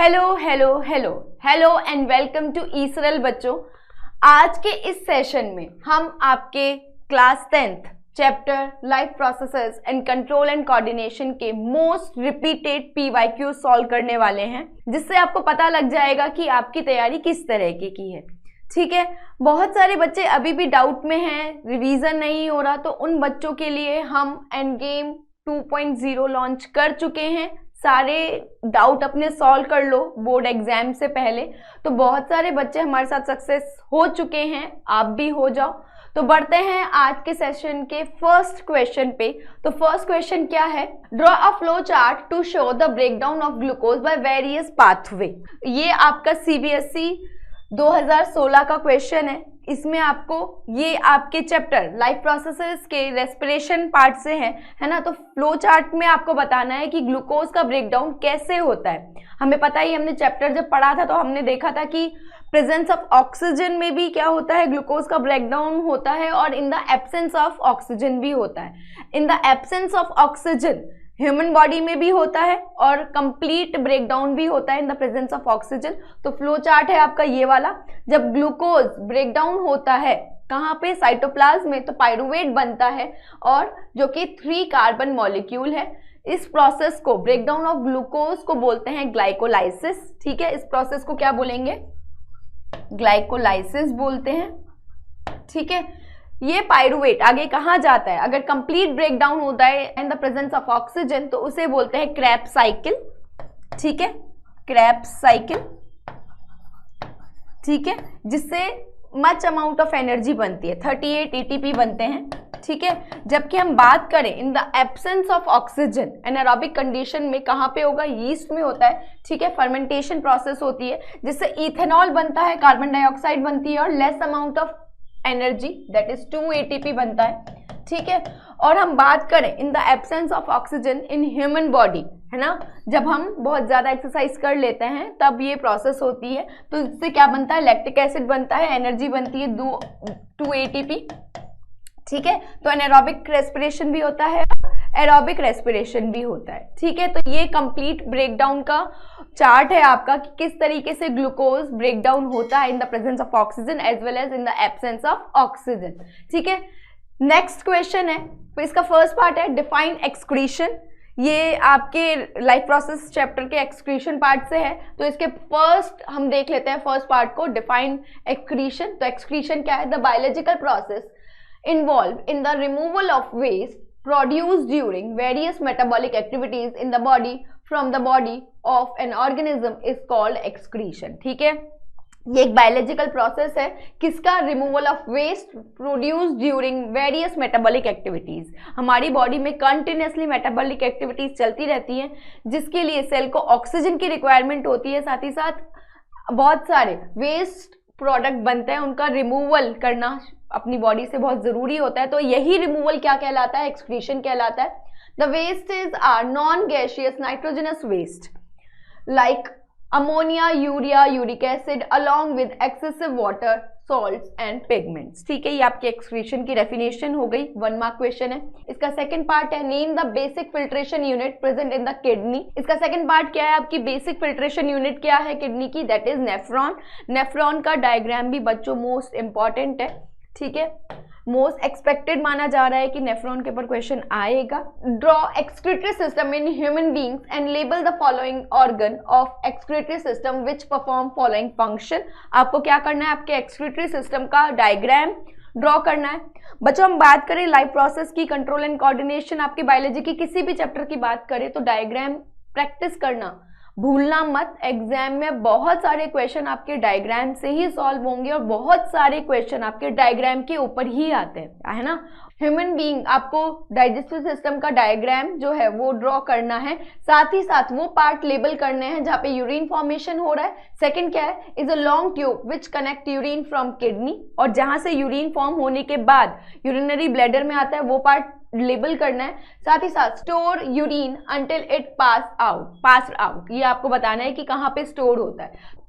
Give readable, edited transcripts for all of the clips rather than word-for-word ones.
Hello hello hello hello and welcome to ईसरल बच्चों। आज के इस सेशन में हम आपके class 10th chapter life processes and control and coordination के मोस्ट रिपीटेड पीवाईक्यू सॉल्व करने वाले हैं, जिससे आपको पता लग जाएगा कि आपकी तैयारी किस तरह की है। ठीक है, बहुत सारे बच्चे अभी भी डाउट में हैं, रिवीजन नहीं हो रहा, तो उन बच्चों के लिए हम एंड गेम 2.0 लॉन्च कर चुके हैं। सारे डाउट अपने सॉल्व कर लो बोर्ड एग्जाम से पहले। तो बहुत सारे बच्चे हमारे साथ सक्सेस हो चुके हैं, आप भी हो जाओ। तो बढ़ते हैं आज के सेशन के फर्स्ट क्वेश्चन पे। तो फर्स्ट क्वेश्चन क्या है? Draw a flow chart to show the breakdown of glucose by various pathway. ये आपका सीबीएसई 2016 का क्वेश्चन है। इसमें आपको ये आपके चैप्टर लाइफ प्रोसेसेस के रेस्पिरेशन पार्ट से है ना। तो फ्लो चार्ट में आपको बताना है कि ग्लूकोज का ब्रेकडाउन कैसे होता है। हमें पता ही, हमने चैप्टर जब पढ़ा था तो हमने देखा था कि प्रेजेंस ऑफ ऑक्सीजन में भी क्या होता है, ग्लूकोज का ब्रेकडाउन होता है, और इन द एब्सेंस ऑफ ऑक्सीजन भी होता है। In the absence of oxygen human body में भी होता है और कंप्लीट ब्रेकडाउन भी होता है in the presence of oxygen. तो फ्लो चार्ट है आपका ये वाला। जब ग्लूकोज ब्रेकडाउन होता है कहाँ पे? साइटोप्लाज्म में, तो पायरुवेट बनता है, और जो कि 3 कार्बन मॉलिक्यूल है। इस प्रोसेस को, ब्रेकडाउन ऑफ ग्लूकोज को बोलते हैं ग्लाइकोलाइसिस। ठीक है, इस प्रोसेस को क्या बोलेंगे? ग्लाइकोलाइसिस बोलते हैं। ठीक है, ये पायरुवेट आगे कहाँ जाता है? अगर कंप्लीट ब्रेकडाउन होता है in the presence of oxygen तो उसे बोलते हैं क्रेब्स साइकिल। ठीक है, क्रेब्स साइकिल। ठीक है, जिससे मच अमाउंट ऑफ एनर्जी बनती है, 38 एटीपी बनते हैं। ठीक है, जबकि हम बात करें इन the absence of oxygen anaerobic condition में कहाँ पे होगा? यीस्ट में होता है। ठीक है, फर्मेंटेशन प्रोसेस होती है जिससे इथेनॉल बनता है, कार्बन डाइऑक्साइड बनती है, और less amount of energy that is 2 ATP बनता है। ठीक है, और हम बात करें इन the absence of oxygen in human body, है ना, जब हम बहुत ज्यादा एक्सरसाइज कर लेते हैं तब ये प्रोसेस होती है। तो इससे क्या बनता है? लैक्टिक एसिड बनता है, एनर्जी बनती है 2 एटीपी। ठीक है, तो एनारोबिक रेस्पिरेशन भी होता है, एरोबिक रेस्पिरेशन भी होता है। ठीक है, तो ये कंप्लीट ब्रेकडाउन का चार्ट है आपका कि किस तरीके से ग्लूकोज ब्रेकडाउन होता है in the presence of oxygen as well as in the absence of oxygen. ठीक है, नेक्स्ट क्वेश्चन है, तो इसका फर्स्ट पार्ट है डिफाइन एक्सक्रीशन। ये आपके लाइफ प्रोसेस चैप्टर के एक्सक्रीशन पार्ट से है। तो इसके फर्स्ट हम देख लेते हैं फर्स्ट पार्ट को, डिफाइन एक्सक्रीशन। तो एक्सक्रीशन क्या है? The biological process involved in the removal of waste produced during various metabolic activities in the body from the body of an organism is called excretion। ठीक है, ये एक biological process है किसका? Removal of waste produced during various metabolic activities. हमारी body में continuously metabolic activities चलती रहती हैं, जिसके लिए सेल को ऑक्सीजन की रिक्वायरमेंट होती है, साथ ही साथ बहुत सारे वेस्ट प्रोडक्ट बनते हैं, उनका रिमूवल करना अपनी बॉडी से बहुत जरूरी होता है। तो यही रिमूवल क्या कहलाता है? एक्सक्रीशन कहलाता है। The wastage are non gaseous nitrogenous waste like ammonia, urea, uric acid along with excessive water, salts and pigments. ठीक है, ये आपकी एक्सक्रीशन की डेफिनेशन हो गई। 1 मार्क क्वेश्चन है। इसका सेकंड पार्ट है name the basic filtration unit present in the kidney. इसका सेकंड पार्ट क्या है? आपकी बेसिक फिल्ट्रेशन यूनिट क्या है किडनी की? That is nephron. नेफ्रॉन का डायग्राम भी बच्चों मोस्ट इंपॉर्टेंट है। ठीक है, मोस्ट एक्सपेक्टेड माना जा रहा है कि नेफ्रॉन के ऊपर क्वेश्चन आएगा। Draw excretory system in human beings and label the following organ of excretory system which perform following function. आपको क्या करना है? आपके एक्सक्रीटरी सिस्टम का डायग्राम ड्रॉ करना है। बच्चों, हम बात करें लाइफ प्रोसेस की, कंट्रोल एंड कोऑर्डिनेशन, आपकी बायोलॉजी की किसी भी चैप्टर की बात करें तो डायग्राम प्रैक्टिस करना भूलना मत। एग्जाम में बहुत सारे क्वेश्चन आपके डायग्राम से ही सॉल्व होंगे और बहुत सारे क्वेश्चन आपके डायग्राम के ऊपर ही आते हैं, है ना। ह्यूमन बीइंग, आपको डाइजेस्टिव सिस्टम का डायग्राम जो है वो ड्रॉ करना है, साथ ही साथ वो पार्ट लेबल करने हैं जहाँ पे यूरिन फॉर्मेशन हो रहा है। सेकंड क्या है? Is a long tube which connect urine from kidney, और जहां से यूरिन फॉर्म होने के बाद यूरिनरी ब्लैडर में आता है वो पार्ट लेबल करना है। साथ ही साथ store urine until it pass out, ये आपको बताना है कि कहाँ पे स्टोर होता है।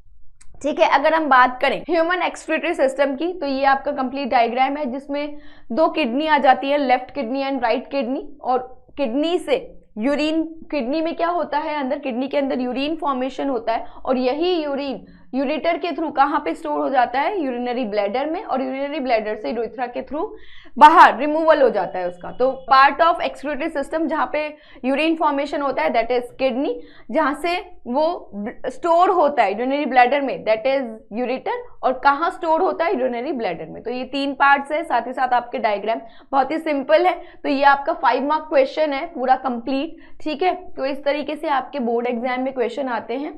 ठीक है, अगर हम बात करें ह्यूमन एक्सक्रीटरी सिस्टम की तो ये आपका कंप्लीट डायग्राम है जिसमें 2 किडनी आ जाती है, left kidney and right kidney, और किडनी से यूरिन किडनी में क्या होता है, अंदर किडनी के अंदर यूरिन फॉर्मेशन होता है और यही यूरिन यूरेटर के थ्रू कहाँ पे स्टोर हो जाता है, यूरिनरी ब्लैडर में, और यूरिनरी ब्लैडर से यूरेथ्रा के थ्रू बाहर रिमूवल हो जाता है उसका। तो पार्ट ऑफ एक्सक्रीटरी सिस्टम जहाँ पे यूरिन फॉर्मेशन होता है दैट इज किडनी, जहाँ से वो स्टोर होता है यूरिनरी ब्लैडर में दैट इज यूरेटर, और कहाँ स्टोर होता है यूरिनरी ब्लैडर में। तो ये 3 पार्ट्स है, साथ ही साथ आपके डायग्राम बहुत ही सिंपल है। तो ये आपका 5 मार्क क्वेश्चन है पूरा कंप्लीट, ठीक है। तो इस तरीके से आपके बोर्ड एग्जाम में क्वेश्चन आते हैं,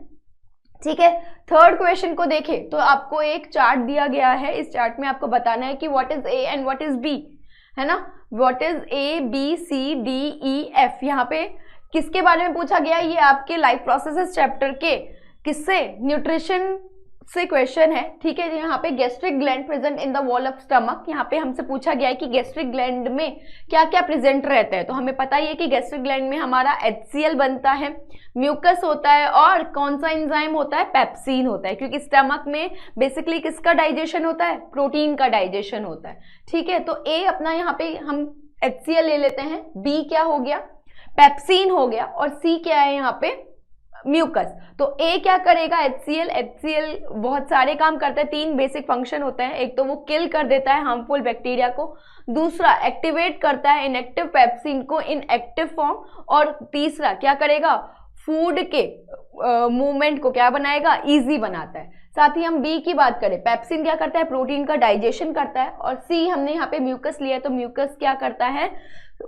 ठीक है। थर्ड क्वेश्चन को देखें तो आपको एक चार्ट दिया गया है, इस चार्ट में आपको बताना है कि what is A and what is B, है ना। What is A B C D E F, यहाँ पे किसके बारे में पूछा गया है, ये आपके लाइफ प्रोसेसेस चैप्टर के किससे, न्यूट्रिशन से क्वेश्चन है, ठीक है। यहाँ पे gastric gland present in the wall of stomach, यहाँ पे हमसे पूछा गया है कि गैस्ट्रिक ग्लैंड में क्या क्या प्रेजेंट रहता है। तो हमें पता ही है कि गैस्ट्रिक ग्लैंड में हमारा HCl बनता है, म्यूकस होता है, और कौन सा एंजाइम होता है, पेप्सिन होता है, क्योंकि स्टमक में बेसिकली किसका डाइजेशन होता है, प्रोटीन का डाइजेशन होता है, ठीक है। तो ए अपना यहाँ पे हम HCl ले लेते हैं, बी क्या हो गया, पेप्सिन हो गया, और सी क्या है यहाँ पे, म्यूकस। तो ए क्या करेगा, HCl बहुत सारे काम करता है, 3 बेसिक फंक्शन होते हैं। एक तो वो किल कर देता है हार्मफुल बैक्टीरिया को, दूसरा एक्टिवेट करता है इनएक्टिव पेप्सिन को इन एक्टिव फॉर्म, और तीसरा क्या करेगा, फूड के मूवमेंट को क्या बनाएगा, इजी बनाता है। साथ ही हम बी की बात करें, पेप्सिन क्या करता है, प्रोटीन का डाइजेशन करता है, और सी हमने यहाँ पे म्यूकस लिया है, तो म्यूकस क्या करता है,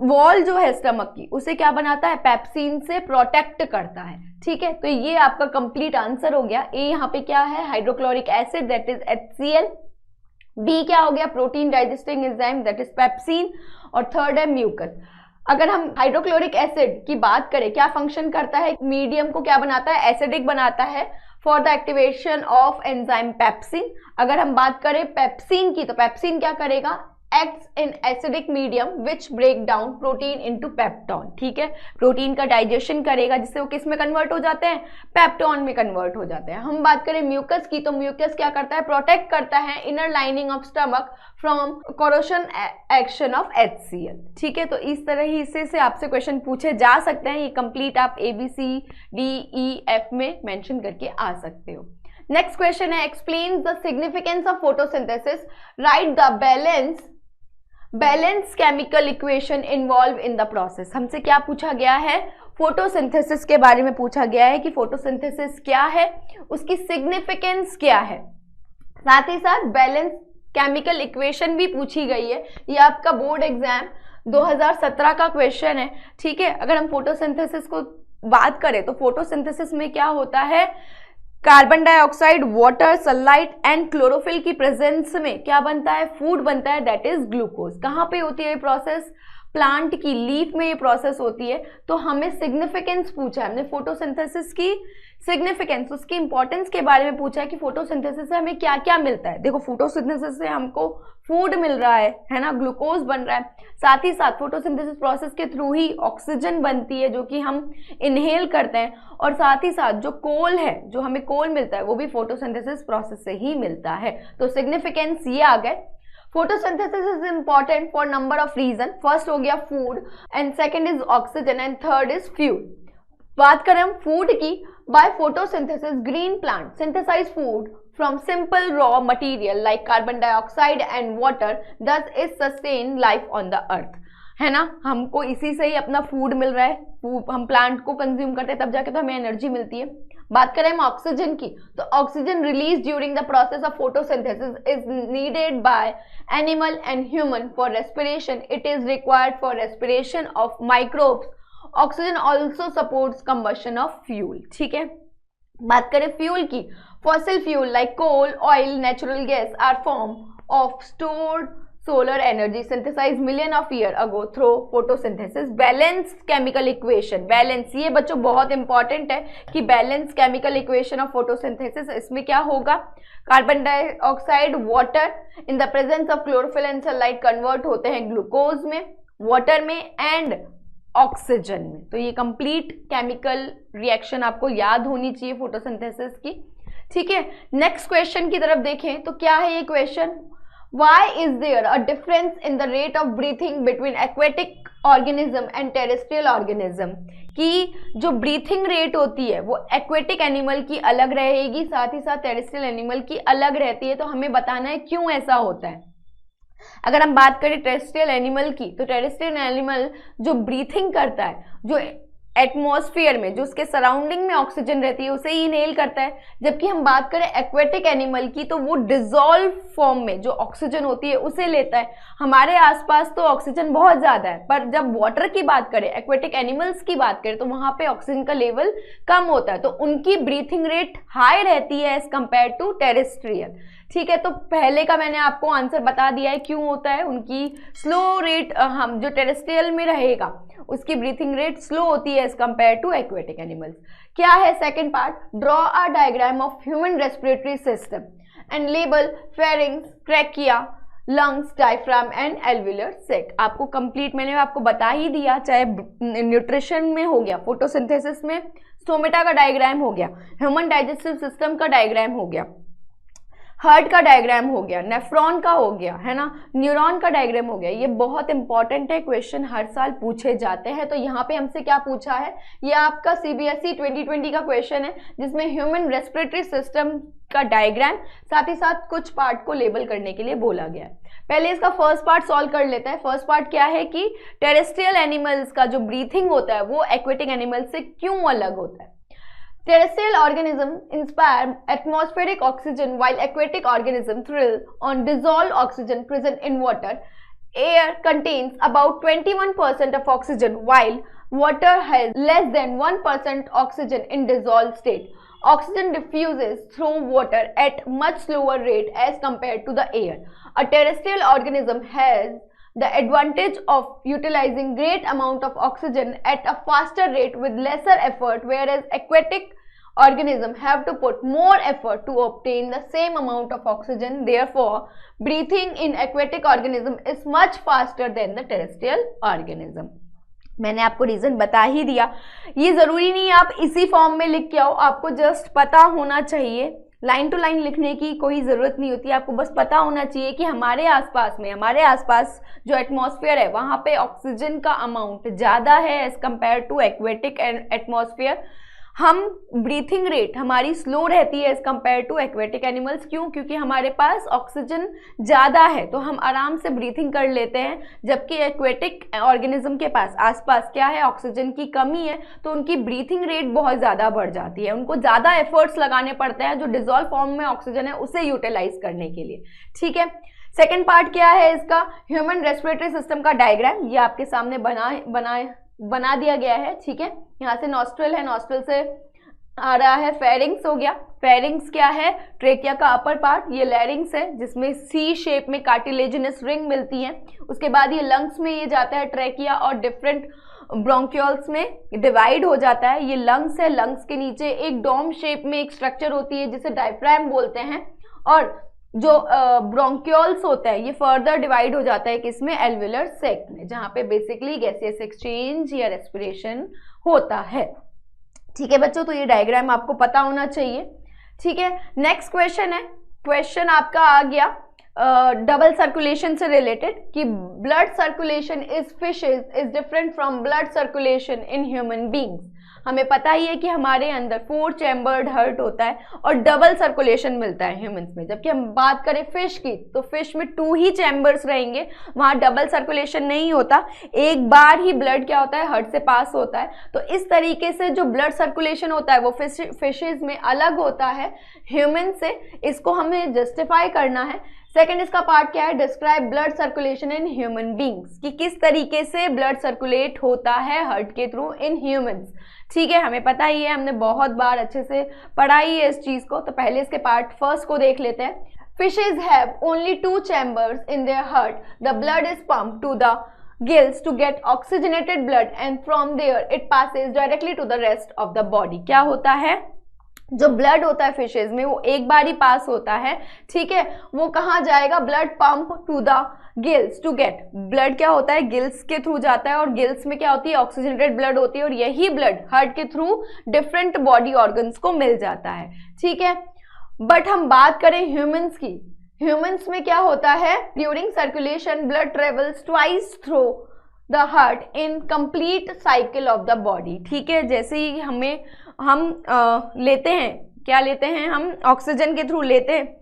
वॉल जो है स्टमक की उसे क्या बनाता है, पेप्सिन से प्रोटेक्ट करता है, ठीक है। तो ये आपका कंप्लीट आंसर हो गया। ए यहाँ पे क्या है, hydrochloric acid that is HCl, B क्या हो गया, protein digesting enzyme that is pepsin, और थर्ड है म्यूकस। अगर हम हाइड्रोक्लोरिक एसिड की बात करें, क्या फंक्शन करता है, मीडियम को क्या बनाता है, एसिडिक बनाता है for the activation of enzyme pepsin. अगर हम बात करें पेप्सिन की, तो पेप्सिन क्या करेगा, acts in acidic medium which break down protein into peptone, ठीक है। प्रोटीन का डाइजेशन करेगा जिससे वो किस में कन्वर्ट हो जाते हैं, पेप्टोन में कन्वर्ट हो जाते हैं। हम बात करें म्यूकस की, तो म्यूकस क्या करता है, प्रोटेक्ट करता है inner lining of stomach from corrosion action of HCl, ठीक है। तो इस तरह ही से आपसे क्वेश्चन पूछे जा सकते हैं। ये कंप्लीट आप ABCDEF में मेंशन करके आ सकते हो। नेक्स्ट क्वेश्चन है, explain the significance of photosynthesis, right the balance chemical equation involve in the process. हमसे क्या पूछा गया है, फोटोसिंथेसिस के बारे में पूछा गया है कि फोटोसिंथेसिस क्या है, उसकी सिग्निफिकेंस क्या है, साथ ही साथ बैलेंस केमिकल इक्वेशन भी पूछी गई है। ये आपका बोर्ड एग्जाम 2017 का क्वेश्चन है, ठीक है। अगर हम फोटोसिंथेसिस को बात करें तो फोटोसिंथेसिस में क्या होता है, carbon dioxide, water, sunlight and chlorophyll की प्रेजेंस में क्या बनता है, फूड बनता है दैट इज ग्लूकोज। कहाँ पे होती है ये प्रोसेस, प्लांट की लीफ में ये प्रोसेस होती है। तो हमें सिग्निफिकेंस पूछा है, हमने फोटोसिंथेसिस की सिग्निफिकेंस, उसकी इंपॉर्टेंस के बारे में पूछा है कि फोटोसिंथेसिस से हमें क्या क्या मिलता है। देखो फोटोसिंथेसिस से हमको फूड मिल रहा है ना, ग्लूकोज बन रहा है, साथ ही साथ फोटोसिंथेसिस प्रोसेस के थ्रू ही ऑक्सीजन बनती है जो कि हम इनहेल करते हैं, और साथ ही साथ जो कोल है, जो हमें कोल मिलता है वो भी फोटोसिंथेसिस प्रोसेस से ही मिलता है। तो सिग्निफिकेंस ये आ गए। Photosynthesis is important for number of reason. First हो गया food, and second is oxygen, and third is fuel. बात करें हम फूड की, by photosynthesis green plant synthesize food from simple raw material like carbon dioxide and water, thus is sustain life on the earth, है ना। हमको इसी से ही अपना फूड मिल रहा है, हम प्लांट को कंज्यूम करते हैं तब जाके तो हमें एनर्जी मिलती है। बात करें हम ऑक्सीजन की, तो oxygen release during the process of photosynthesis is needed by animal and human for respiration. It is required for respiration of microbes. Oxygen also supports combustion of fuel, ठीक है। बात करें फ्यूल की, fossil fuel like coal, oil, natural gas are form of stored solar energy synthesize million of year ago through photosynthesis. Balance chemical equation, balance ये बच्चों बहुत important है कि balance chemical equation of photosynthesis, इसमें क्या होगा, carbon dioxide, water in the presence of chlorophyll and sunlight convert होते हैं ग्लूकोज में, वाटर में एंड ऑक्सीजन में। तो ये कंप्लीट केमिकल रिएक्शन आपको याद होनी चाहिए फोटोसिंथेसिस की, ठीक है। नेक्स्ट क्वेश्चन की तरफ देखें तो क्या है ये question, Why is there a difference in the rate of breathing between aquatic organism and terrestrial organism की जो ब्रीथिंग रेट होती है वो एक्वेटिक एनिमल की अलग रहेगी, साथ ही साथ टेरेस्ट्रियल एनिमल की अलग रहती है। तो हमें बताना है क्यों ऐसा होता है। अगर हम बात करें टेरेस्ट्रियल एनिमल की, तो टेरेस्ट्रियल एनिमल जो ब्रीथिंग करता है, जो एटमॉस्फेयर में, जो उसके सराउंडिंग में ऑक्सीजन रहती है उसे ही इनहेल करता है। जबकि हम बात करें एक्वेटिक एनिमल की, तो वो डिजॉल्व फॉर्म में जो ऑक्सीजन होती है उसे लेता है। हमारे आसपास तो ऑक्सीजन बहुत ज्यादा है, पर जब वाटर की बात करें, एक्वेटिक एनिमल्स की बात करें, तो वहां पे ऑक्सीजन का लेवल कम होता है, तो उनकी ब्रीथिंग रेट हाई रहती है एज कंपेयर टू टेरेस्ट्रियल। ठीक है, तो पहले का मैंने आपको आंसर बता दिया है क्यों होता है। उनकी स्लो रेट, हम जो टेरेस्ट्रियल में रहेगा उसकी ब्रीथिंग रेट स्लो होती है as compare to aquatic animals. क्या है second part? Draw a diagram of human respiratory system and label pharynx, trachea, lungs, diaphragm and alveolar sac. आपको कंप्लीट मैंने आपको बता ही दिया, चाहे न्यूट्रिशन में हो गया, फोटोसिंथेसिस में स्टोमेटा का डायग्राम हो गया, ह्यूमन डाइजेस्टिव सिस्टम का डायग्राम हो गया, हार्ट का डायग्राम हो गया, नेफ्रॉन का हो गया, है ना, न्यूरॉन का डायग्राम हो गया। ये बहुत इंपॉर्टेंट है, क्वेश्चन हर साल पूछे जाते हैं। तो यहाँ पे हमसे क्या पूछा है, ये आपका सीबीएसई 2020 का क्वेश्चन है, जिसमें ह्यूमन रेस्पिरेटरी सिस्टम का डायग्राम, साथ ही साथ कुछ पार्ट को लेबल करने के लिए बोला गया है। पहले इसका फर्स्ट पार्ट सॉल्व कर लेते हैं। फर्स्ट पार्ट क्या है कि टेरेस्ट्रियल एनिमल्स का जो ब्रीथिंग होता है वो एक्वेटिक एनिमल से क्यों अलग होता है। Terrestrial organisms inspire atmospheric oxygen while aquatic organisms thrill on dissolved oxygen present in water. Air contains about 21% of oxygen while water has less than 1% oxygen in dissolved state. Oxygen diffuses through water at much slower rate as compared to the air. A terrestrial organism has the advantage of utilizing great amount of oxygen at a faster rate with lesser effort, whereas aquatic organisms have to put more effort to obtain the same amount of oxygen. Therefore, breathing in aquatic organism is much faster than the terrestrial organism. मैंने आपको reason बता ही दिया। ये जरूरी नहीं आप इसी form में लिख के आओ, आपको जस्ट पता होना चाहिए। लाइन टू लाइन लिखने की कोई ज़रूरत नहीं होती, आपको बस पता होना चाहिए कि हमारे आसपास जो एटमॉस्फेयर है वहाँ पे ऑक्सीजन का अमाउंट ज़्यादा है as compare to aquatic atmosphere. हम ब्रीथिंग रेट हमारी स्लो रहती है as compare to aquatic animals. क्यों? क्योंकि हमारे पास ऑक्सीजन ज़्यादा है तो हम आराम से ब्रीथिंग कर लेते हैं, जबकि एक्वेटिक ऑर्गेनिज्म के पास आसपास क्या है, ऑक्सीजन की कमी है, तो उनकी ब्रीथिंग रेट बहुत ज़्यादा बढ़ जाती है। उनको ज़्यादा एफर्ट्स लगाने पड़ते हैं जो डिजॉल्व फॉर्म में ऑक्सीजन है उसे यूटिलाइज करने के लिए। ठीक है, सेकेंड पार्ट क्या है इसका, ह्यूमन रेस्पिरेटरी सिस्टम का डायग्राम। ये आपके सामने बना दिया गया है। ठीक है, यहाँ से नॉस्ट्रल है, नॉस्ट्रल से आ रहा है फेरिंग्स हो गया। फेरिंग्स क्या है, ट्रेकिया का अपर पार्ट। ये लैरिंग्स है जिसमें सी शेप में कार्टिलेजिनस रिंग मिलती है। उसके बाद ये लंग्स में ये जाता है ट्रेकिया और डिफरेंट ब्रोंक्यूल्स में डिवाइड हो जाता है। ये लंग्स है, लंग्स के नीचे एक डोम शेप में एक स्ट्रक्चर होती है जिसे डायफ्राम बोलते हैं, और जो ब्रोंक्यूल्स होता है ये फर्दर डिवाइड हो जाता है किसमें, एल्वियुलर सैक में, जहाँ पे बेसिकली गैसियस एक्सचेंज या रेस्पिरेशन होता है। ठीक है बच्चों, तो ये डायग्राम आपको पता होना चाहिए। ठीक है, नेक्स्ट क्वेश्चन है, क्वेश्चन आपका आ गया डबल सर्कुलेशन से रिलेटेड कि blood circulation is fishes is different from blood circulation in human beings. हमें पता ही है कि हमारे अंदर 4 चैम्बर्ड हार्ट होता है और डबल सर्कुलेशन मिलता है ह्यूमंस में। जबकि हम बात करें फिश की, तो फिश में 2 ही चैम्बर्स रहेंगे, वहाँ डबल सर्कुलेशन नहीं होता, एक बार ही ब्लड क्या होता है, हार्ट से पास होता है। तो इस तरीके से जो ब्लड सर्कुलेशन होता है वो फिशेज में अलग होता है ह्यूमन से, इसको हमें जस्टिफाई करना है। सेकेंड इसका पार्ट क्या है, describe blood circulation in human beings, कि किस तरीके से ब्लड सर्कुलेट होता है हार्ट के थ्रू इन ह्यूमंस। ठीक है, हमें पता ही है, हमने बहुत बार अच्छे से पढ़ाई है इस चीज को। तो पहले इसके पार्ट फर्स्ट को देख लेते हैं। Fishes have only 2 chambers in their heart, the blood is pumped to the gills to get oxygenated blood and from there it passes directly to the rest of the body। क्या होता है, जो blood होता है fishes में वो एक बार ही पास होता है। ठीक है, वो कहाँ जाएगा, blood pump to the gills to get, blood क्या होता है गिल्स के थ्रू जाता है, और गिल्स में क्या होती है, ऑक्सीजनेटेड ब्लड होती है, और यही ब्लड हार्ट के थ्रू डिफरेंट बॉडी ऑर्गन्स को मिल जाता है। ठीक है, बट हम बात करें ह्यूमंस की, ह्यूमंस में क्या होता है, during circulation blood travels twice through the heart in complete cycle of the body. ठीक है, जैसे ही हम लेते हैं, क्या लेते हैं हम, ऑक्सीजन के थ्रू लेते हैं।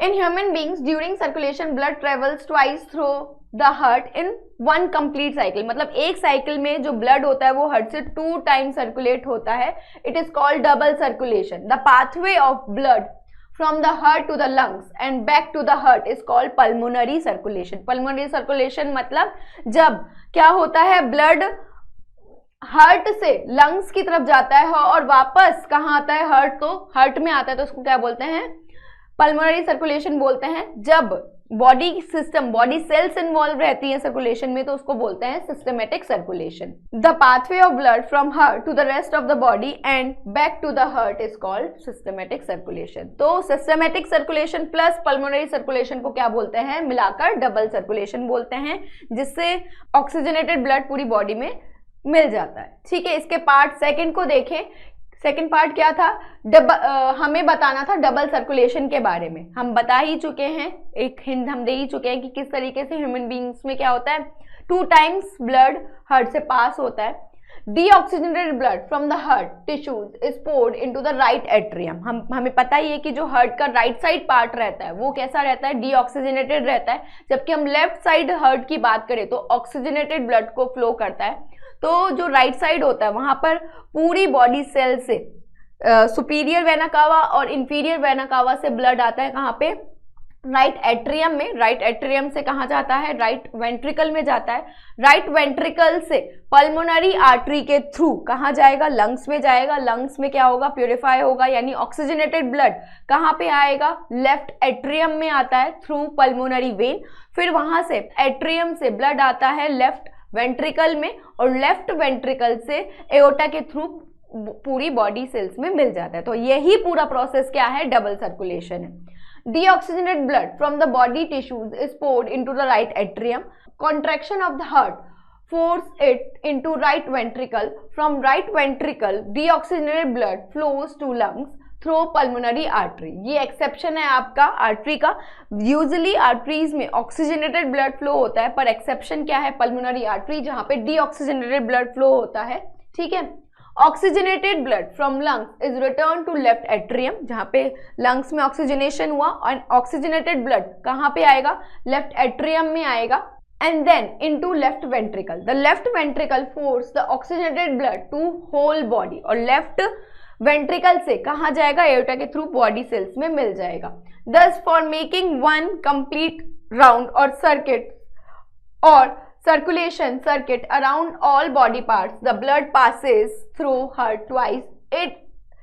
In human beings during circulation blood travels twice through the heart in one complete cycle, मतलब एक साइकिल में जो ब्लड होता है वो हार्ट से 2 टाइम सर्कुलेट होता है। It is called double circulation. The pathway of blood from the heart to the lungs and back to the heart is called pulmonary circulation। pulmonary circulation मतलब जब क्या होता है, ब्लड हार्ट से lungs की तरफ जाता है और वापस कहाँ आता है, हार्ट में आता है, तो उसको क्या बोलते हैं, पल्मोनरी सर्कुलेशन बोलते हैं। जब body system, body cells involve रहती है सर्कुलेशन में, तो उसको बोलते हैं systematic circulation. The pathway of blood from heart to the rest of the body and back to the heart is called systematic circulation. तो systematic circulation plus pulmonary circulation को क्या बोलते हैं, मिलाकर डबल सर्कुलेशन बोलते हैं, जिससे ऑक्सीजनेटेड ब्लड पूरी बॉडी में मिल जाता है। ठीक है, इसके पार्ट सेकंड को देखें। सेकंड पार्ट क्या था, हमें बताना था डबल सर्कुलेशन के बारे में। हम बता ही चुके हैं, एक हिंट हम दे ही चुके हैं कि किस तरीके से ह्यूमन बींग्स में क्या होता है, 2 टाइम्स ब्लड हार्ट से पास होता है। Deoxygenated blood from the heart tissues is poured into the right atrium. हमें पता ही है कि जो हार्ट का राइट साइड पार्ट रहता है वो कैसा रहता है, डीऑक्सीजनेटेड रहता है। जबकि हम लेफ्ट साइड हार्ट की बात करें तो ऑक्सीजनेटेड ब्लड को फ्लो करता है। तो जो राइट साइड होता है वहां पर पूरी बॉडी सेल से सुपीरियर वेना कावा और इंफीरियर वेना कावा से ब्लड आता है, कहाँ पे, राइट एट्रियम में। राइट एट्रियम से कहाँ जाता है, राइट वेंट्रिकल में जाता है। राइट वेंट्रिकल से पल्मोनरी आर्टरी के थ्रू कहाँ जाएगा, लंग्स में जाएगा। लंग्स में क्या होगा, प्यूरिफाई होगा, यानी ऑक्सीजनेटेड ब्लड कहाँ पे आएगा, लेफ्ट एट्रियम में आता है थ्रू पल्मोनरी वेन। फिर वहां से एट्रियम से ब्लड आता है लेफ्ट वेंट्रिकल में, और लेफ्ट वेंट्रिकल से एओर्टा के थ्रू पूरी बॉडी सेल्स में मिल जाता है। तो यही पूरा प्रोसेस क्या है, डबल सर्कुलेशन है। Deoxygenated blood from the body tissues is poured into the right atrium. Contraction of the heart force it into right ventricle. From right ventricle deoxygenated blood flows to lungs through pulmonary artery. ये exception है आपका artery का। Usually arteries में oxygenated blood flow होता है, पर exception क्या है, पल्मोनरी आर्टरी, जहां पे डीऑक्सीजनेटेड ब्लड फ्लो होता है। ठीक है, oxygenated blood from lungs is return to left atrium, जहां पे लंग्स में ऑक्सीजनेशन हुआ, और ऑक्सीजनेटेड ब्लड कहां पे आएगा, लेफ्ट एट्रियम में आएगा, and then into left ventricle. The left ventricle force the oxygenated blood to whole body, और left वेंट्रिकल से कहाँ जाएगा, एओर्टा के थ्रू बॉडी सेल्स में मिल जाएगा। Thus for making one complete round or circuit or circulation circuit around all body parts, the blood passes through heart twice.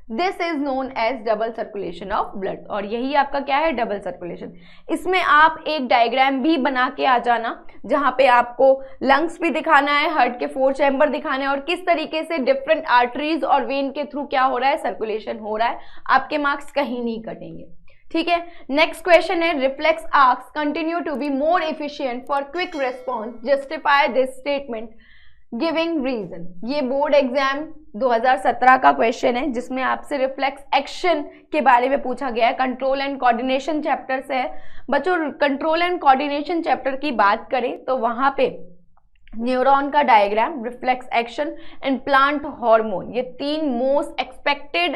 This is known as double circulation of blood। और यही आपका क्या है, double circulation. इसमें आप एक diagram भी बना के आ जाना, जहां पे आपको लंग्स भी दिखाना है, हार्ट के 4 चैम्बर दिखाने हैं, और किस तरीके से डिफरेंट आर्टरीज और वेन के थ्रू क्या हो रहा है, सर्कुलेशन हो रहा है। आपके मार्क्स कहीं नहीं कटेंगे। ठीक है, नेक्स्ट क्वेश्चन है, reflex arcs continue to be more efficient for quick response, justify this statement giving reason. ये बोर्ड एग्जाम 2017 का क्वेश्चन है, जिसमें आपसे रिफ्लेक्स एक्शन के बारे में पूछा गया है। कंट्रोल एंड कोऑर्डिनेशन चैप्टर से है बच्चों। कंट्रोल एंड कोऑर्डिनेशन चैप्टर की बात करें तो वहां पे न्यूरॉन का diagram, reflex action and plant hormone, ये 3 मोस्ट एक्सपेक्टेड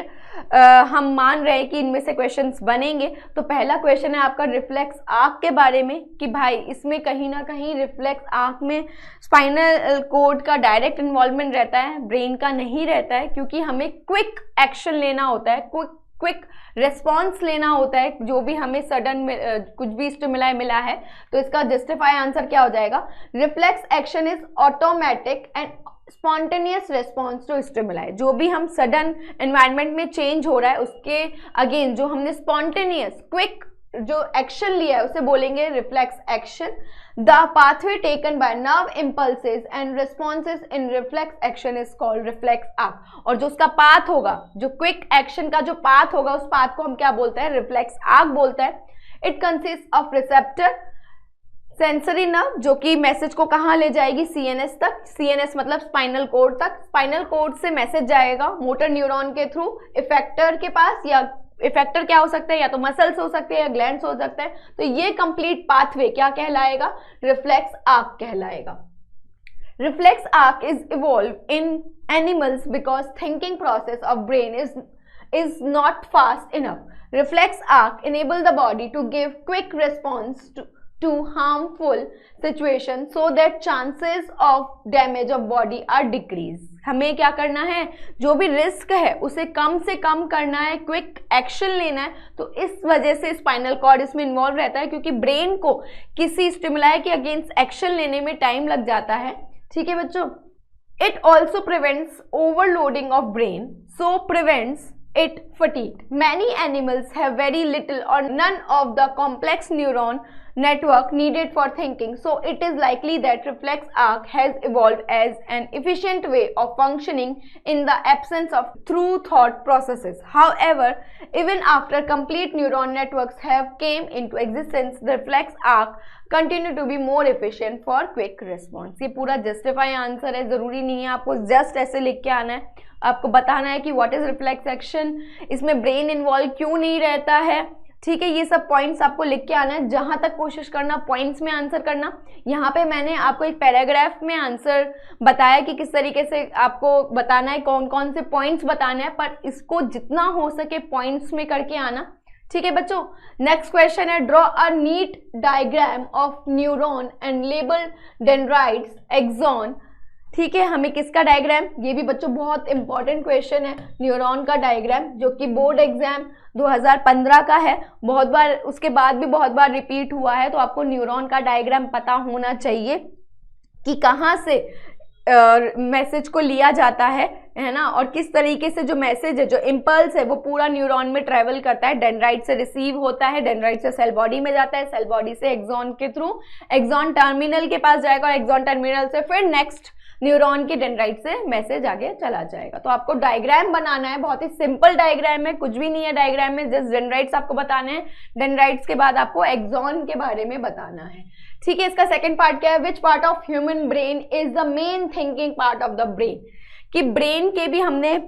हम मान रहे हैं कि इनमें से क्वेश्चंस बनेंगे। तो पहला क्वेश्चन है आपका रिफ्लेक्स आर्क के बारे में, कि भाई इसमें कहीं ना कहीं रिफ्लेक्स आर्क में स्पाइनल कॉर्ड का डायरेक्ट इन्वॉल्वमेंट रहता है, ब्रेन का नहीं रहता है, क्योंकि हमें क्विक एक्शन लेना होता है, क्विक रिस्पॉन्स लेना होता है, जो भी हमें सडन में कुछ भी स्टिमुलाई मिला है। तो इसका जस्टिफाई आंसर क्या हो जाएगा, reflex action is automatic and spontaneous response to stimuli. जो भी हम सडन एनवायरनमेंट में चेंज हो रहा है उसके अगेन जो हमने स्पॉन्टेनियस क्विक जो एक्शन लिया है उसे बोलेंगे reflex action. The pathway taken by nerve impulses and responses in reflex action is called reflex arc. और जो उसका पाथ होगा, जो क्विक एक्शन का जो पाथ होगा, उस पाथ को हम क्या बोलते हैं, रिफ्लेक्स आर्क बोलते हैं। It consist of receptor, sensory nerve, जो कि मैसेज को कहाँ ले जाएगी, सीएनएस तक। सीएनएस मतलब स्पाइनल कॉर्ड तक। स्पाइनल कॉर्ड से मैसेज जाएगा मोटर न्यूरॉन के थ्रू इफेक्टर के पास, या इफेक्टर क्या हो सकता है, या तो मसल्स हो सकते हैं या ग्लैंड्स हो सकते हैं। तो ये कंप्लीट पाथवे क्या कहलाएगा, रिफ्लेक्स आर्क कहलाएगा। Reflex arc is evolved in animals because thinking process of brain is not fast enough. Reflex arc enable the body to give quick response to harmful situation so that chances of damage of body are decreased. हमें क्या करना है, जो भी risk है उसे कम से कम करना है, क्विक एक्शन लेना है. तो इस वजह से स्पाइनल कॉर्ड इसमें इन्वॉल्व रहता है, क्योंकि ब्रेन को किसी स्टिमुलाई के अगेंस्ट एक्शन लेने में टाइम लग जाता है. ठीक है बच्चों. It also prevents overloading of brain, so prevents it fatigue. Many animals have very little or none of the complex neuron network needed for thinking, so it is likely that reflex arc has evolved as an efficient way of functioning in the absence of through thought processes. However, even after complete neuron networks have came into existence, the reflex arc continue to be more efficient for quick response. ये पूरा justify answer है, जरूरी नहीं है आपको just ऐसे लिख के आना है, आपको बताना है कि व्हाट इज रिफ्लेक्स एक्शन, इसमें ब्रेन इन्वॉल्व क्यों नहीं रहता है. ठीक है, ये सब पॉइंट्स आपको लिख के आना है. जहां तक कोशिश करना पॉइंट्स में आंसर करना. यहाँ पे मैंने आपको एक पैराग्राफ में आंसर बताया कि किस तरीके से आपको बताना है, कौन कौन से पॉइंट्स बताने हैं, पर इसको जितना हो सके पॉइंट्स में करके आना. ठीक है बच्चों. नेक्स्ट क्वेश्चन है, draw a neat diagram of neuron and label dendrites axon. ठीक है, हमें किसका डायग्राम, ये भी बच्चों बहुत इंपॉर्टेंट क्वेश्चन है, न्यूरॉन का डायग्राम, जो कि बोर्ड एग्जाम 2015 का है. बहुत बार उसके बाद भी बहुत बार रिपीट हुआ है, तो आपको न्यूरॉन का डायग्राम पता होना चाहिए कि कहाँ से मैसेज को लिया जाता है ना, और किस तरीके से जो मैसेज है, जो इम्पल्स है, वो पूरा न्यूरॉन में ट्रेवल करता है. डेंड्राइट से रिसीव होता है, डेंड्राइट से सेल बॉडी में जाता है, सेल बॉडी से एक्सॉन के थ्रू एक्सॉन टर्मिनल के पास जाएगा, और एक्सॉन टर्मिनल से फिर नेक्स्ट न्यूरॉन के डेंड्राइट से मैसेज आगे चला जाएगा. तो आपको डायग्राम बनाना है, बहुत ही सिंपल डायग्राम है, कुछ भी नहीं है डायग्राम में, जस्ट डेंड्राइट्स आपको बताने हैं. डेंड्राइट्स के बाद आपको एक्सॉन के बारे में बताना है. ठीक है, इसका सेकंड पार्ट क्या है, which part of human brain is the main thinking part of the brain. कि ब्रेन के भी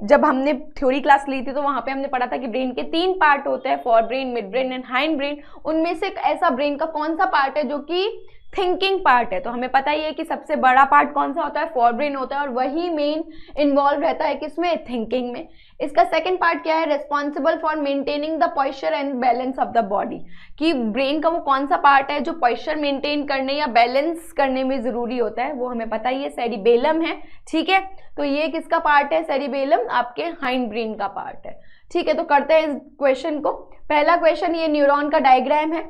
जब हमने थ्योरी क्लास ली थी तो वहां पे हमने पढ़ा था कि ब्रेन के 3 पार्ट होते हैं, fore brain, mid brain and hind brain. उनमें से ऐसा ब्रेन का कौन सा पार्ट है जो कि थिंकिंग पार्ट है. तो हमें पता ही है कि सबसे बड़ा पार्ट कौन सा होता है, फोर ब्रेन होता है, और वही मेन इन्वॉल्व रहता है किसमें, थिंकिंग में. इसका सेकंड पार्ट क्या है, responsible for maintaining the posture and balance of the body. कि ब्रेन का वो कौन सा पार्ट है जो पोस्चर मेंटेन करने या बैलेंस करने में जरूरी होता है, वो हमें पता ही है, सेरिबेलम है. ठीक है, तो ये किसका पार्ट है, सेरिबेलम आपके हाइंड ब्रेन का पार्ट है. ठीक है, तो करते हैं इस क्वेश्चन को. पहला क्वेश्चन, ये न्यूरॉन का डायग्राम है.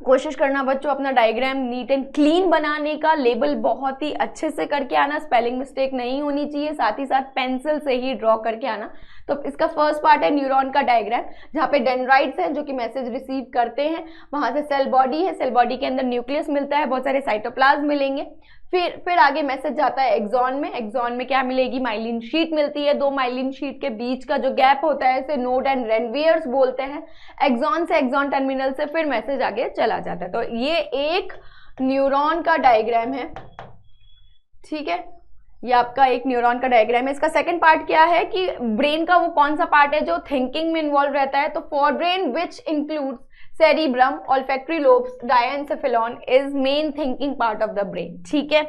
कोशिश करना बच्चों अपना डायग्राम नीट एंड क्लीन बनाने का, लेबल बहुत ही अच्छे से करके आना, स्पेलिंग मिस्टेक नहीं होनी चाहिए, साथ ही साथ पेंसिल से ही ड्रॉ करके आना. तो इसका फर्स्ट पार्ट है न्यूरॉन का डायग्राम, जहाँ पे डेंड्राइट्स हैं जो कि मैसेज रिसीव करते हैं, वहां से सेल बॉडी है, सेल बॉडी के अंदर न्यूक्लियस मिलता है, बहुत सारे साइटोप्लाज्म मिलेंगे. फिर आगे मैसेज जाता है एक्सॉन में. एक्सॉन में क्या मिलेगी, माइलिन शीट मिलती है. 2 माइलिन शीट के बीच का जो गैप होता है इसे नोड एंड रेनवियर्स बोलते हैं. एक्सॉन से एक्सॉन टर्मिनल से फिर मैसेज आगे चला जाता है. तो ये एक न्यूरॉन का डायग्राम है. ठीक है, ये आपका एक न्यूरॉन का डायग्राम है. इसका सेकंड पार्ट क्या है कि ब्रेन का वो कौन सा पार्ट है जो थिंकिंग में इन्वॉल्व रहता है. तो for brain which includes cerebrum, olfactory lobes, diencephalon is main thinking part of the brain. ठीक है,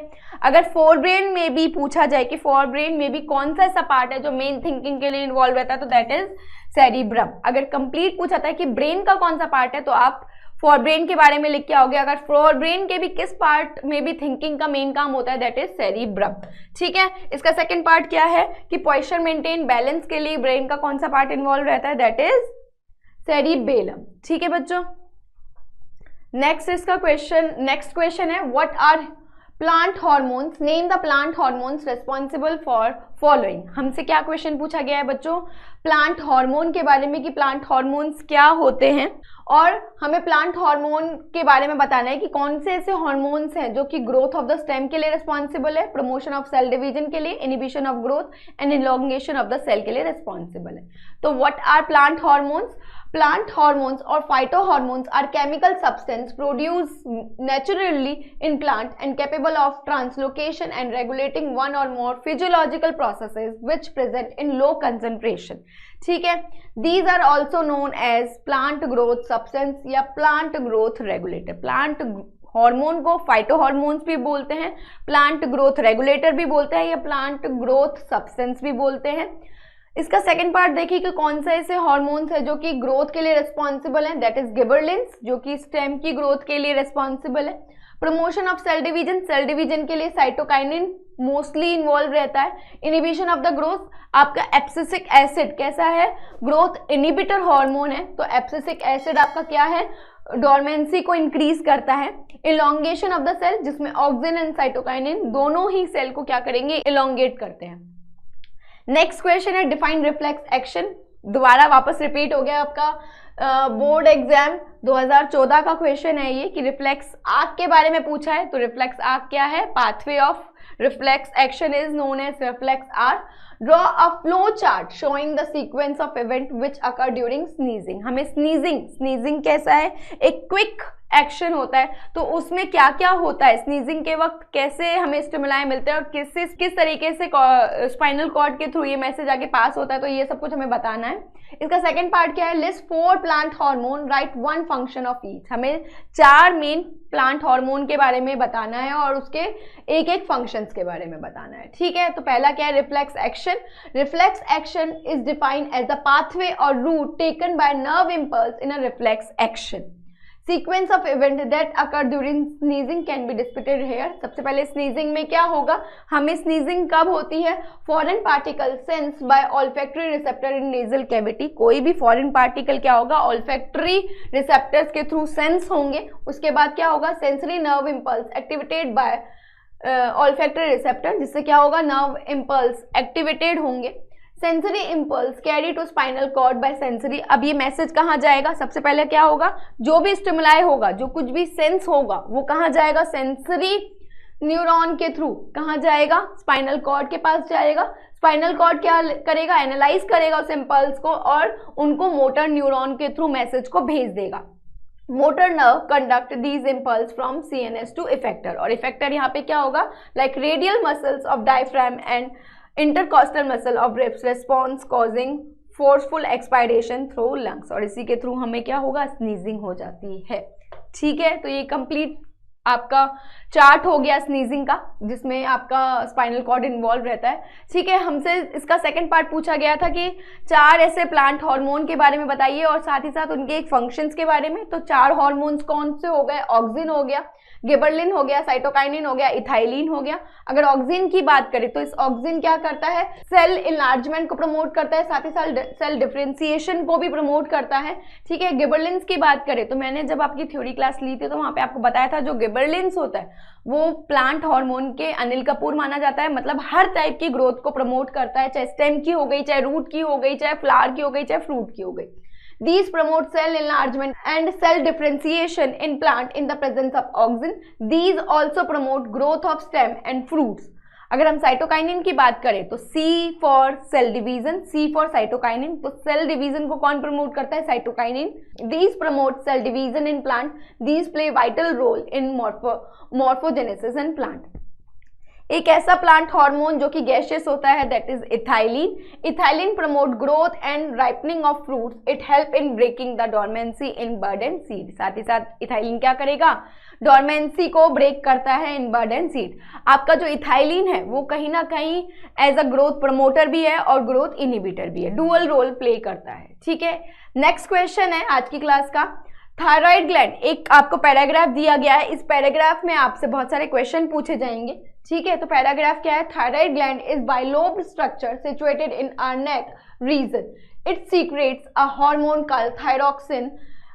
अगर फोर ब्रेन में भी पूछा जाए कि फोर ब्रेन में भी कौन सा ऐसा पार्ट है जो मेन थिंकिंग के लिए इन्वॉल्व रहता है, तो दैट इज सेरिब्रम. अगर कंप्लीट पूछा था कि ब्रेन का कौन सा पार्ट है, तो आप फोर ब्रेन के बारे में लिख के आओगे. अगर फोर ब्रेन के भी किस पार्ट में भी थिंकिंग का मेन काम होता है, दैट इज सेरिब्रम. ठीक है, इसका सेकंड पार्ट क्या है कि पोस्चर मेंटेन बैलेंस के लिए ब्रेन का कौन सा पार्ट इन्वॉल्व रहता है, दैट इज सेरिबेलम. ठीक है बच्चों. नेक्स्ट क्वेश्चन है, what are plant hormones, name the plant hormones responsible for following. हमसे क्या क्वेश्चन पूछा गया है बच्चों, प्लांट हार्मोन के बारे में कि प्लांट हार्मोन्स क्या होते हैं, और हमें प्लांट हार्मोन के बारे में बताना है कि कौन से ऐसे हार्मोन्स हैं जो कि ग्रोथ ऑफ द स्टेम के लिए रिस्पॉन्सिबल है, प्रमोशन ऑफ सेल डिवीजन के लिए, inhibition of growth and elongation of the cell के लिए रिस्पॉन्सिबल है. तो what are plant hormones. Plant hormones or phytohormones are chemical substance produced naturally in plant and capable of translocation and regulating one or more physiological processes which present in low concentration. ठीक है, these are also known as plant growth substance या plant growth regulator. Plant hormone को phyto hormones भी बोलते हैं, plant growth regulator भी बोलते हैं, या प्लांट ग्रोथ सब्सटेंस भी बोलते हैं। इसका सेकंड पार्ट देखिए कि कौन से ऐसे हार्मोन्स है जो कि ग्रोथ के लिए रिस्पॉन्सिबल हैं, दैट इज गिबरलिन्स, जो कि स्टेम की ग्रोथ के लिए रिस्पॉन्सिबल है। प्रमोशन ऑफ सेल डिवीजन के लिए साइटोकाइनिन मोस्टली इन्वॉल्व रहता है। इनिबिशन ऑफ द ग्रोथ, आपका एब्सिसिक एसिड कैसा है, ग्रोथ इनिबिटर हार्मोन है, तो एब्सिसिक एसिड आपका क्या है, डोरमेंसी को इंक्रीज करता है। इलोंगेशन ऑफ द सेल, जिसमें ऑक्सिन एंड साइटोकाइनिन दोनों ही सेल को क्या करेंगे, इलोंगेट करते हैं। नेक्स्ट क्वेश्चन है डिफाइन रिफ्लेक्स एक्शन, दोबारा वापस रिपीट हो गया आपका बोर्ड एग्जाम 2014 का क्वेश्चन है ये, कि रिफ्लेक्स आर्क के बारे में पूछा है। तो रिफ्लेक्स आर्क क्या है, pathway of reflex action is known as reflex arc. Draw a flow chart showing the sequence of event which occur during sneezing. हमें sneezing कैसा है, एक क्विक एक्शन होता है, तो उसमें क्या क्या होता है, स्नीजिंग के वक्त कैसे हमें स्टिमुलाई मिलते हैं और किस तरीके से स्पाइनल कॉर्ड के थ्रू ये मैसेज आगे पास होता है, तो ये सब कुछ हमें बताना है। इसका सेकंड पार्ट क्या है, list 4 plant hormone, right 1 function of each. हमें 4 मेन प्लांट हार्मोन के बारे में बताना है और उसके एक फंक्शंस के बारे में बताना है, ठीक है। तो पहला क्या है, reflex action. Reflex action is defined as the pathway और route taken by nerve impulse in a reflex action. Sequence of event that occur during sneezing can be descripted here. सबसे पहले स्नीजिंग में क्या होगा, हमें स्नीजिंग कब होती है, foreign particle sense by olfactory receptor in nasal cavity. कोई भी फॉरेन पार्टिकल क्या होगा, ऑल्फैक्टरी रिसेप्टर्स के थ्रू सेंस होंगे। उसके बाद क्या होगा, sensory nerve impulse activated by olfactory receptor, जिससे क्या होगा, नर्व इम्पल्स एक्टिवेटेड होंगे। Sensory impulse carry to spinal cord by sensory. अब ये मैसेज कहाँ जाएगा, सबसे पहले क्या होगा, जो भी स्टिमुलाई होगा, जो कुछ भी सेंस होगा, वो कहाँ जाएगा, सेंसरी न्यूरॉन के थ्रू कहाँ जाएगा, स्पाइनल कॉर्ड के पास जाएगा। स्पाइनल कॉर्ड क्या करेगा, एनालाइज करेगा उस इम्पल्स को और उनको मोटर न्यूरॉन के थ्रू मैसेज को भेज देगा। Motor nerve conduct these impulse from CNS to effector, और इफेक्टर यहाँ पे क्या होगा, like radial muscles of diaphragm and intercostal muscle of ribs response causing forceful expiration through lungs, और इसी के थ्रू हमें क्या होगा, स्नीजिंग हो जाती है, ठीक है। तो ये कंप्लीट आपका चार्ट हो गया स्नीजिंग का, जिसमें आपका स्पाइनल कॉर्ड इन्वॉल्व रहता है, ठीक है। हमसे इसका सेकंड पार्ट पूछा गया था कि 4 ऐसे प्लांट हार्मोन के बारे में बताइए और साथ ही साथ उनके एक फंक्शंस के बारे में। तो 4 हार्मोन्स कौन से हो गए, ऑक्सिन हो गया, गिबरलिन हो गया, साइटोकाइनिन हो गया, इथाइलिन हो गया। अगर ऑक्सिन की बात करें तो इस ऑक्सिन क्या करता है, सेल इनलार्जमेंट को प्रमोट करता है, साथ ही साथ सेल डिफरेंशिएशन को भी प्रमोट करता है, ठीक है। गिबरलिन्स की बात करें तो मैंने जब आपकी थ्योरी क्लास ली थी तो वहां पे आपको बताया था, जो गिबरलिन्स होता है वो प्लांट हार्मोन के अनिल कपूर माना जाता है, मतलब हर टाइप की ग्रोथ को प्रमोट करता है, चाहे स्टेम की हो गई, चाहे रूट की हो गई, चाहे फ्लावर की हो गई, चाहे फ्रूट की हो गई। These promote cell enlargement and cell differentiation in plant in the presence of auxin. These also promote growth of stem and fruits. अगर हम साइटोकाइनिन की बात करें तो C for sale division, C for cytokinin, तो सेल डिवीजन को कौन promote करता है, cytokinin. These promote cell division in plant. These play vital role in morphogenesis in plant. एक ऐसा प्लांट हार्मोन जो कि गैसियस होता है, that is ethylene. Ethylene promote growth and ripening of fruits, it help in breaking the dormancy in bird and seed. साथ ही साथ ethylene क्या करेगा, डोरमेंसी को ब्रेक करता है इन बर्ड एंड सीड। आपका जो इथाइलिन है वो कहीं ना कहीं एज अ ग्रोथ प्रमोटर भी है और ग्रोथ इनिबिटर भी है, डुअल रोल प्ले करता है, ठीक है। नेक्स्ट क्वेश्चन है आज की क्लास का, थायराइड ग्लैंड। एक आपको पैराग्राफ दिया गया है, इस पैराग्राफ में आपसे बहुत सारे क्वेश्चन पूछे जाएंगे, ठीक है। तो पैराग्राफ क्या है, thyroid gland is bilobed structure situated in our neck region, it secretes a hormone called thyroxine.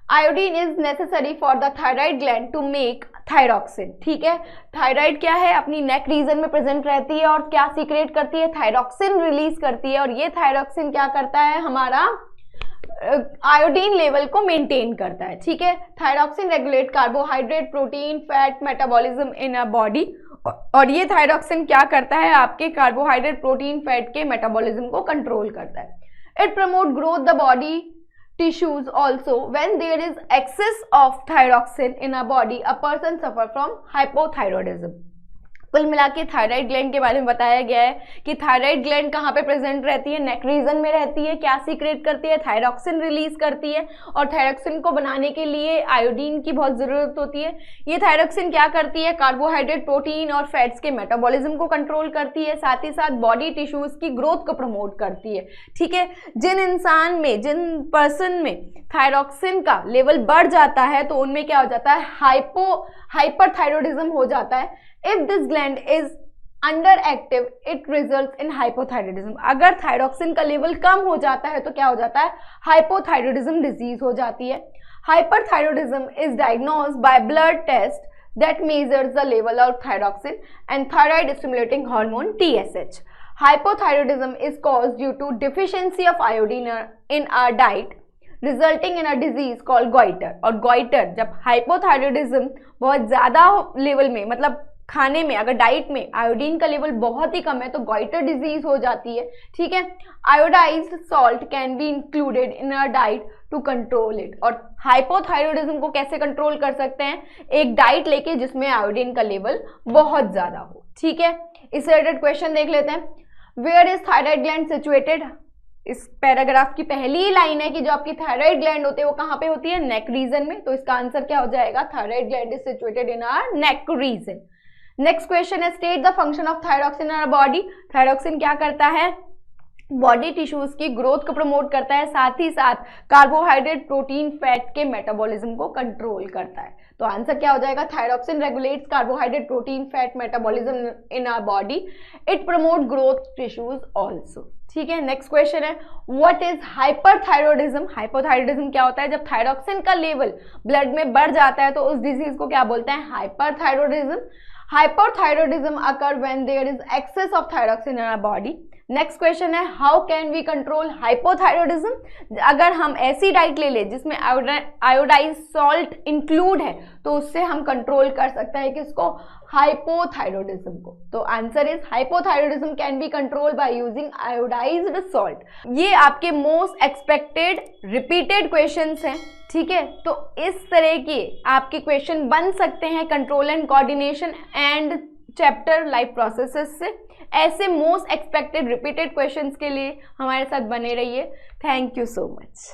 Iodine is necessary for the thyroid gland to make thyroxine, ठीक है। थायराइड क्या है, अपनी नेक रीजन में प्रेजेंट रहती है और क्या सीक्रेट करती है, थायरॉक्सिन रिलीज करती है, और ये थायरॉक्सिन क्या करता है, हमारा आयोडीन लेवल को मेंटेन करता है, ठीक है। Thyroxine regulate carbohydrate, protein, fat metabolism in a body, और ये थायरॉक्सिन क्या करता है, आपके कार्बोहाइड्रेट, प्रोटीन, फैट के मेटाबॉलिज्म को कंट्रोल करता है। It promote growth the body tissues also. When there is excess of thyroxine in a body, a person suffer from hypothyroidism. कुल मिला के थायराइड ग्लैंड के बारे में बताया गया है कि थायराइड ग्लैंड कहाँ पे प्रेजेंट रहती है, नेक रीजन में रहती है। क्या सीक्रेट करती है, थायरॉक्सिन रिलीज करती है, और थायरॉक्सिन को बनाने के लिए आयोडीन की बहुत जरूरत होती है। ये थायरॉक्सिन क्या करती है, कार्बोहाइड्रेट, प्रोटीन और फैट्स के मेटाबॉलिज्म को कंट्रोल करती है, साथ ही साथ बॉडी टिश्यूज की ग्रोथ को प्रमोट करती है। ठीक है, जिन इंसान में, जिन पर्सन में थायरॉक्सिन का लेवल बढ़ जाता है तो उनमें क्या हो जाता है, हाइपरथायरॉयडिज्म हो जाता है। If this gland is underactive, it results in hypothyroidism. अगर थायरॉक्सिन का लेवल कम हो जाता है तो क्या हो जाता है, हाइपोथायरॉयडिज्म डिजीज हो जाती है। Hyperthyroidism is diagnosed by blood test that measures the level of thyroxine and thyroid stimulating hormone TSH. Hypothyroidism is caused due to deficiency of iodine in our diet, resulting in a disease called goitre. और goitre, जब hypothyroidism बहुत ज़्यादा level में, मतलब खाने में अगर diet में आयोडीन का लेवल बहुत ही कम है तो गॉइटर डिजीज हो जाती है। ठीक है, iodised salt can be included in a diet to control it. और हाइपोथायरॉयडिज्म को कैसे कंट्रोल कर सकते हैं, एक डाइट लेके जिसमें आयोडीन का लेवल बहुत ज़्यादा हो। ठीक है, इससे रिलेटेड क्वेश्चन देख लेते हैं। Where is thyroid gland situated. इस पैराग्राफ की पहली ही लाइन है कि जो आपकी थायराइड ग्लैंड होती है वो कहाँ पे होती है, नेक रीजन में। तो इसका आंसर क्या हो जाएगा, thyroid gland is situated in our neck region. Next question है, state the function of thyroxine in our body. Thyroxine क्या करता है, बॉडी टिश्यूज की ग्रोथ को प्रमोट करता है, साथ ही साथ कार्बोहाइड्रेट, प्रोटीन, फैट के मेटाबॉलिज्म को कंट्रोल करता है। तो आंसर क्या हो जाएगा, thyroxine regulates carbohydrate, protein, fat metabolism in our body. It promote growth tissues also. ठीक है, नेक्स्ट क्वेश्चन है, व्हाट इज हाइपरथायरॉयडिज्म। हाइपोथायरॉयडिज्म क्या होता है, जब थायरॉक्सिन का लेवल ब्लड में बढ़ जाता है तो उस डिजीज को क्या बोलते हैं, hyperthyroidism. Hyperthyroidism occur when there is excess of thyroxine in our body. Next question है, how can we control hypothyroidism. अगर हम ऐसी डाइट ले ले जिसमें आयोडाइज सॉल्ट इंक्लूड है तो उससे हम कंट्रोल कर सकते हैं किसको, हाइपोथायरॉयडिज्म को। तो answer is hypothyroidism can be control by using iodised salt. ये आपके मोस्ट एक्सपेक्टेड रिपीटेड क्वेश्चंस हैं। ठीक है, तो इस तरह के आपके क्वेश्चन बन सकते हैं control and coordination and chapter life processes से। ऐसे मोस्ट एक्सपेक्टेड रिपीटेड क्वेश्चंस के लिए हमारे साथ बने रहिए। Thank you so much.